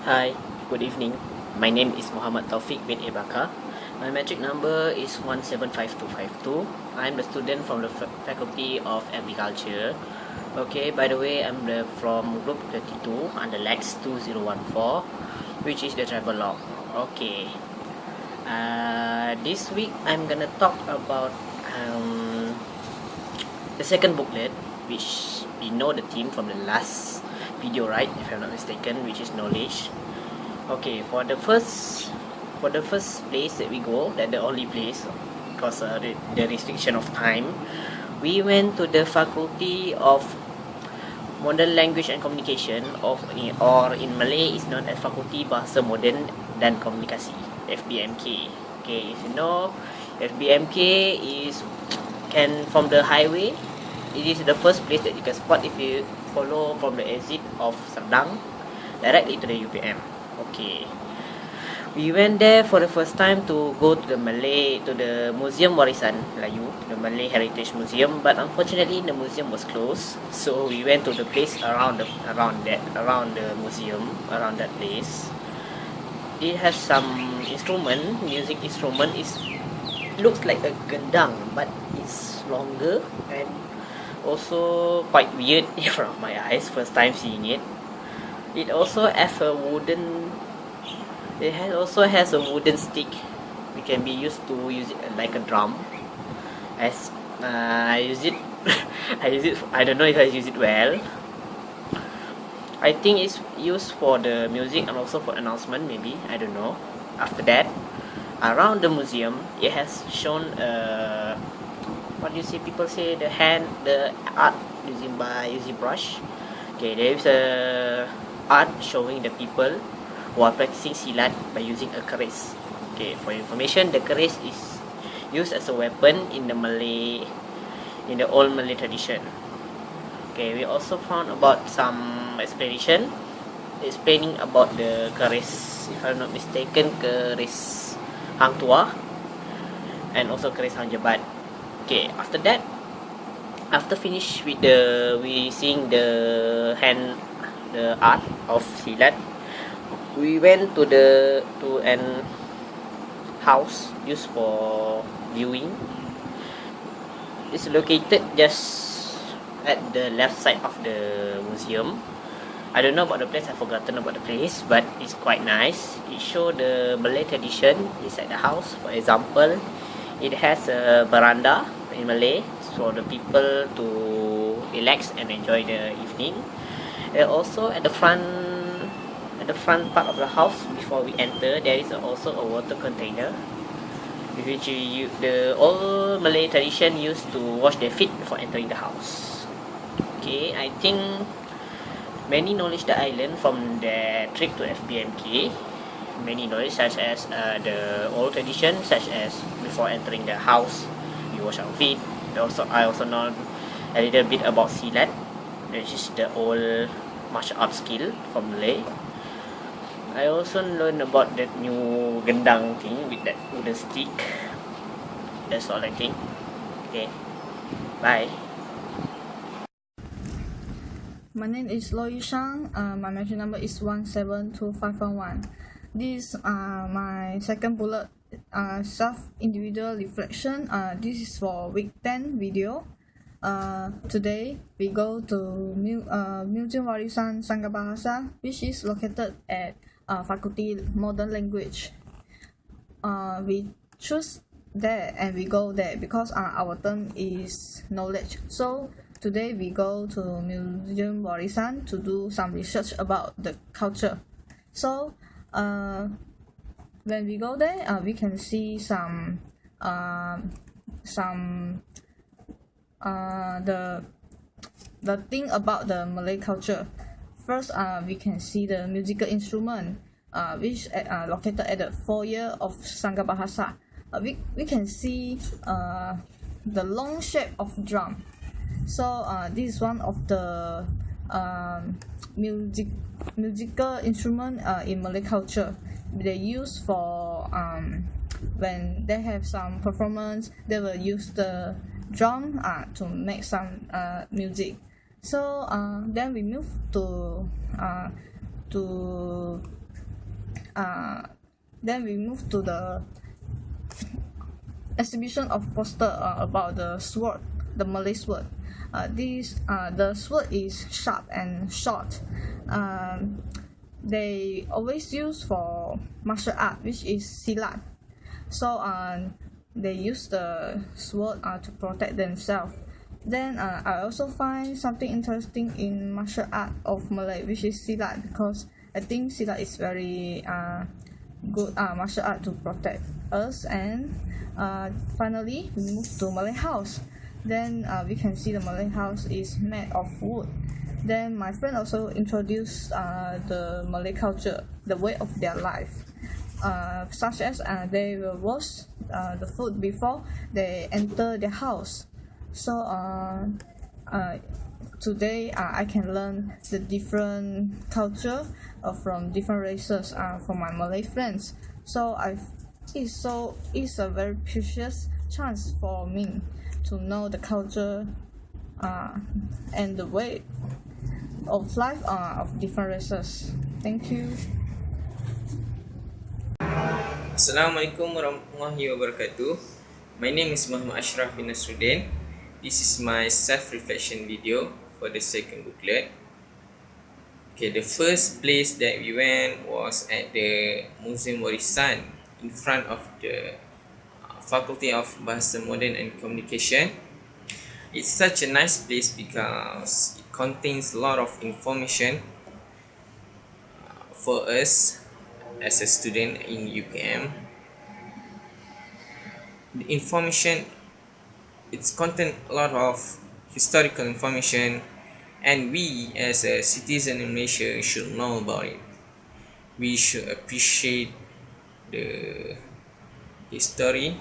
Hi, good evening. My name is Muhammad Taufik bin Ibaka. My metric number is 175252. I'm the student from the Faculty of Agriculture. Okay, by the way, I'm from Group 32 under Lex 2014, which is the travel log. Okay. This week I'm gonna talk about the second booklet, which we know the theme from the last video, right? If I'm not mistaken, which is knowledge. Okay, for the first place that we go, that the only place, because the restriction of time, we went to the Faculty of Modern Language and Communication, or in Malay is known as Fakulti Bahasa Moden dan Komunikasi, FBMK. Okay, if you know, FBMK is from the highway. It is the first place that you can spot if you follow from the exit of Serdang directly to the UPM. Okay, we went there for the first time to go to the Museum Warisan Melayu, the Malay Heritage Museum, but unfortunately the museum was closed, so we went to the place around the museum, around that place. It has some music instrument. Looks like a gendang, but it's longer and also quite weird in front of my eyes, first time seeing it. It also has a wooden stick. It can be used to use it like a drum. As I use it I don't know if I use it well. I think it's used for the music and also for announcement, maybe, I don't know. After that, around the museum, it has shown what do you say, people say, the art using brush. Okay, there is a art showing the people who are practicing silat by using a keris. Okay, for information, the keris is used as a weapon in the old Malay tradition. Okay, we also found about some explaining about the keris, if I'm not mistaken, keris Hang Tuah and also keris Hang Jebat. Okay, after that, after finish with seeing the art of silat, we went to an house used for viewing. It's located just at the left side of the museum. I don't know about the place, I've forgotten about the place, but it's quite nice. It shows the Malay tradition inside the house. For example, it has a veranda in Malay for the people to relax and enjoy the evening. And also at the front part of the house, before we enter, there is also a water container, which the old Malay tradition used to wash their feet before entering the house. Okay, I think many knowledge that I learned from the trip to FBMK, many knowledge such as the old tradition, such as before entering the house we wash our feet. I also know a little bit about silat, which is the old martial art skill from Malay. I also learned about that new gendang thing with that wooden stick. That's all I think. Okay, bye. My name is Loy Shang. My metric number is 172511. This is my second bullet, self-individual reflection. This is for week 10 video. Today we go to Museum Warisan Sangga Bahasa, which is located at Faculty Modern Language. We choose there and we go there because our term is knowledge. So today we go to Museum Warisan to do some research about the culture. So when we go there, we can see some the thing about the Malay culture. First, we can see the musical instrument, which located at the foyer of Sangga Bahasa. We can see the long shape of drum. So this is one of the musical instrument in Malay culture. They use for when they have some performance, they will use the drum to make some music. So then we move to then we moved to the exhibition of poster about the sword, the Malay sword. The sword is sharp and short. They always use for martial art, which is silat. So they use the sword to protect themselves. Then I also find something interesting in martial art of Malay, which is silat, because I think silat is very good martial art to protect us. And finally, we move to Malay house. Then we can see the Malay house is made of wood. Then my friend also introduced the Malay culture, the way of their life, such as they will wash the food before they enter their house. So today I can learn the different culture from different races from my Malay friends. So it's a very precious chance for me to know the culture and the way of life of different races. Thank you. Assalamualaikum warahmatullahi wabarakatuh. My name is Muhammad Ashraf bin Nasruddin. This is my self-reflection video for the second booklet. Okay, the first place that we went was at the Museum Warisan in front of the Faculty of Bahasa Modern and Communication. It's such a nice place because it contains a lot of information for us as a student in UPM. The information, it's contain a lot of historical information, and we as a citizen in Malaysia should know about it. We should appreciate the history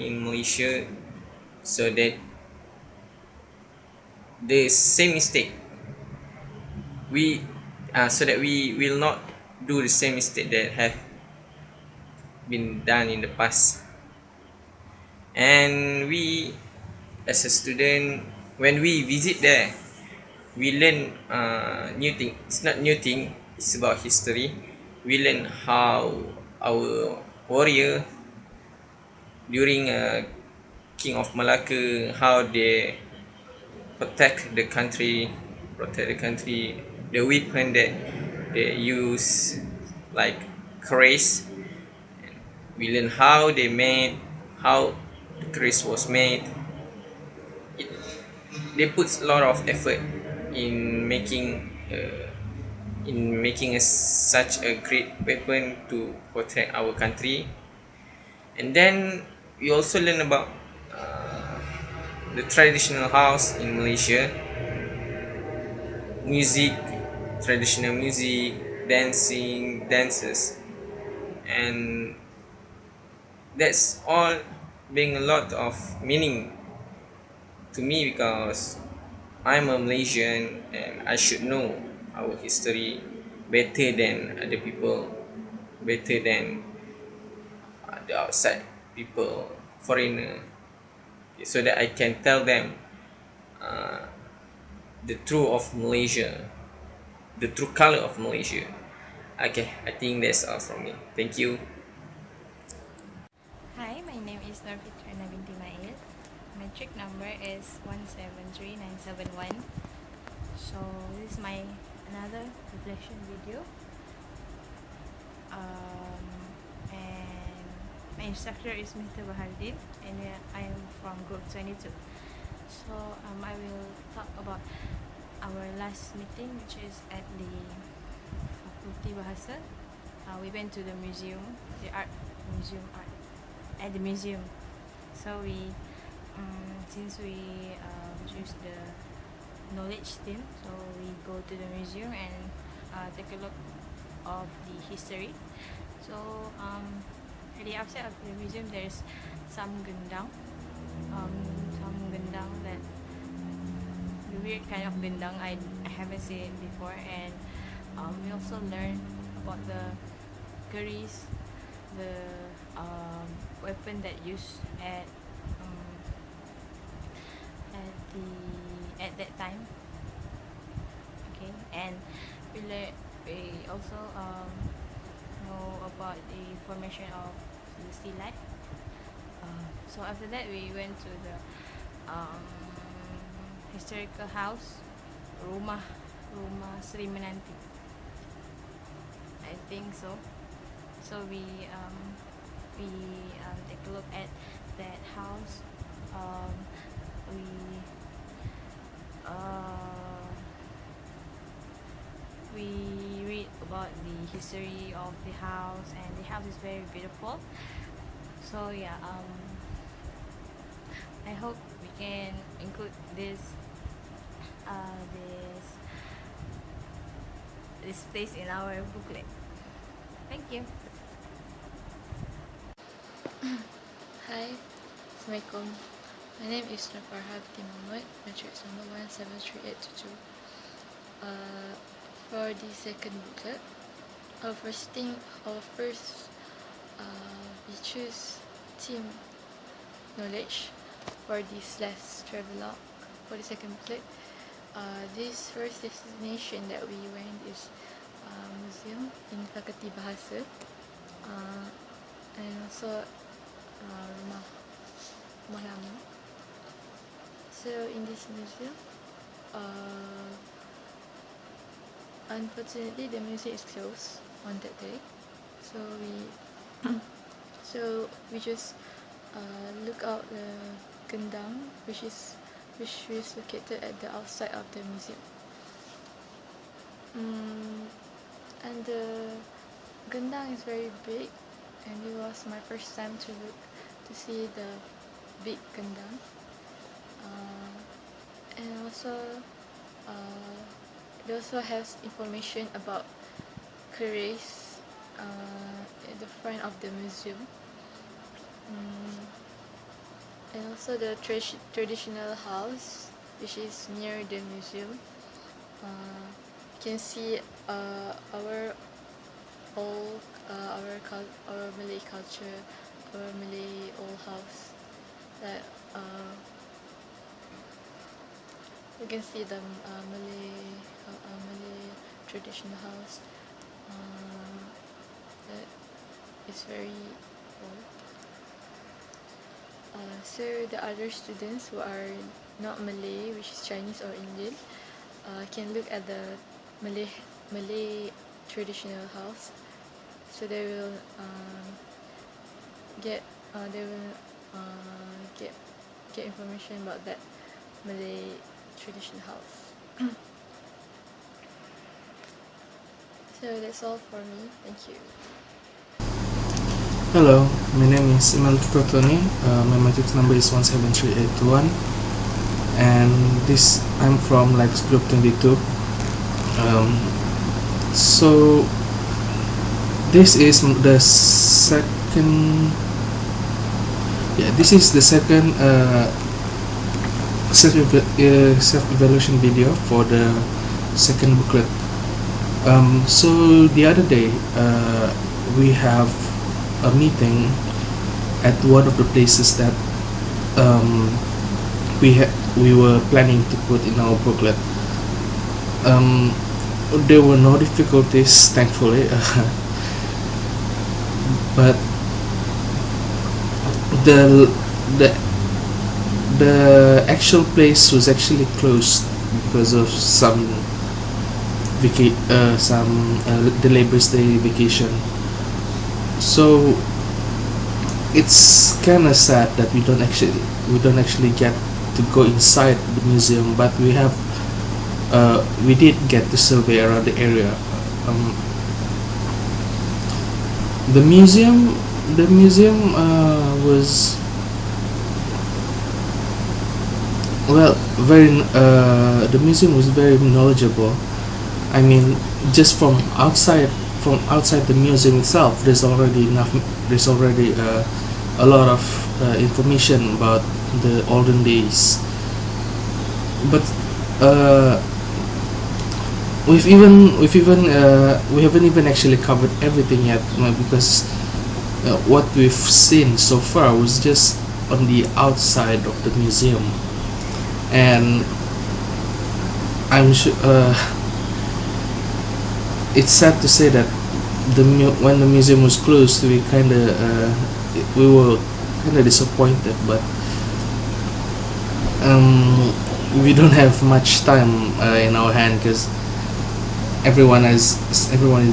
in Malaysia, so that the same mistake we will not do the same mistake that have been done in the past. And we as a student, when we visit there, we learn new thing. It's not new thing, it's about history. We learn how our warrior during King of Malacca, how they protect the country, the weapon that they use, like curries. We learn how the curries was made. They put a lot of effort in making such a great weapon to protect our country. And then we also learn about the traditional house in Malaysia, traditional music, dances, and that's all being a lot of meaning to me, because I'm a Malaysian and I should know our history better than other people, better than the outside people, foreigner, so that I can tell them the truth of Malaysia, the true color of Malaysia. Okay, I think that's all from me. Thank you. Hi, my name is Norfitrana binti Mail. My trick number is 173971. So this is my another reflection video. And my instructor is Mr. Bahardin, and I am from group 22. So I will talk about our last meeting, which is at the Fakulti Bahasa. We went to the museum, at the museum. So we since we choose the knowledge team, so we go to the museum and take a look of the history. So at the outside of the museum there's some gendang, that the weird kind of gendang I haven't seen it before. And we also learn about the curries, the weapon that used at that time. Okay, and we also know about the formation of the sea life. So after that, we went to the historical house, rumah Sri Menanti. I think so. So we take a look at that house. We we read about the history of the house, and the house is very beautiful. So yeah, I hope we can include this this place in our booklet. Thank you. Hi, Assalamualaikum. My name is Nafarha Binti Muhammad, matrix number 173822. For the second booklet, our first we choose team knowledge for this last travelogue. For the second booklet, this first destination that we went is museum in Fakulti Bahasa, and also rumah lama. So in this museum, unfortunately the museum is closed on that day. So we just look out the gendang, which is located at the outside of the museum. And the gendang is very big, and it was my first time to see the big gendang. And also it also has information about keris at the front of the museum. And also the traditional house, which is near the museum. You can see our Malay culture, our Malay old house. That you can see the Malay traditional house. That is very old. So the other students who are not Malay, which is Chinese or Indian, can look at the Malay traditional house. So they will get information about that Malay traditional house. So that's all for me. Thank you. Hello, my name is Iman Totoni. My matrix number is 173821, and I'm from Lex Group 22. So this is the second. Yeah, this is the second self-evaluation video for the second booklet. So the other day, we have a meeting at one of the places that we were planning to put in our booklet. There were no difficulties, thankfully, but the actual place was actually closed because of some the Labour's Day vacation. So it's kind of sad that we don't actually get to go inside the museum, but we did get to survey around the area. The museum was the museum was very knowledgeable. I mean, just from outside the museum itself, there's already a lot of information about the olden days. But we haven't even actually covered everything yet, because what we've seen so far was just on the outside of the museum, and I'm sure it's sad to say that when the museum was closed, we were kind of disappointed, but we don't have much time in our hand because everyone is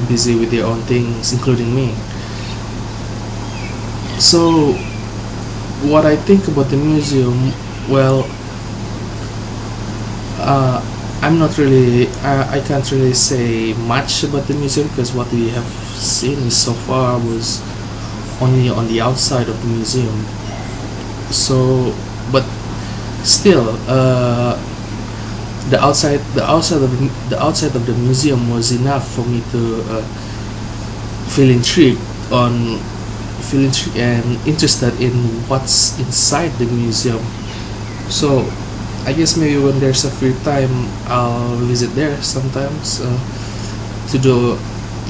busy with their own things, including me. So what I think about the museum, well, I can't really say much about the museum because what we have seen so far was only on the outside of the museum. So, but still, the outside of the museum was enough for me to feel intrigued and interested in what's inside the museum. So I guess maybe when there's a free time, I'll visit there sometimes to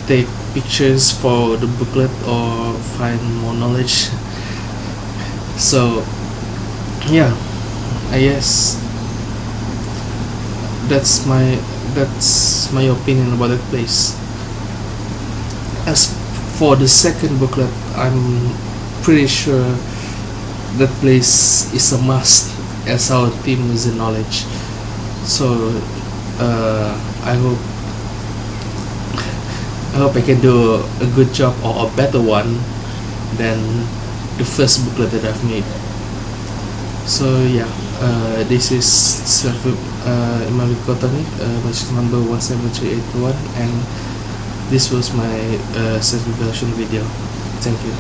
take pictures for the booklet or find more knowledge. So yeah, I guess that's my opinion about that place. As for the second booklet, I'm pretty sure that place is a must, as our theme is in knowledge. So I hope I can do a good job or a better one than the first booklet that I've made. So yeah, this is Imam Kotani, message number 17381, and this was my self-revelation video. Thank you.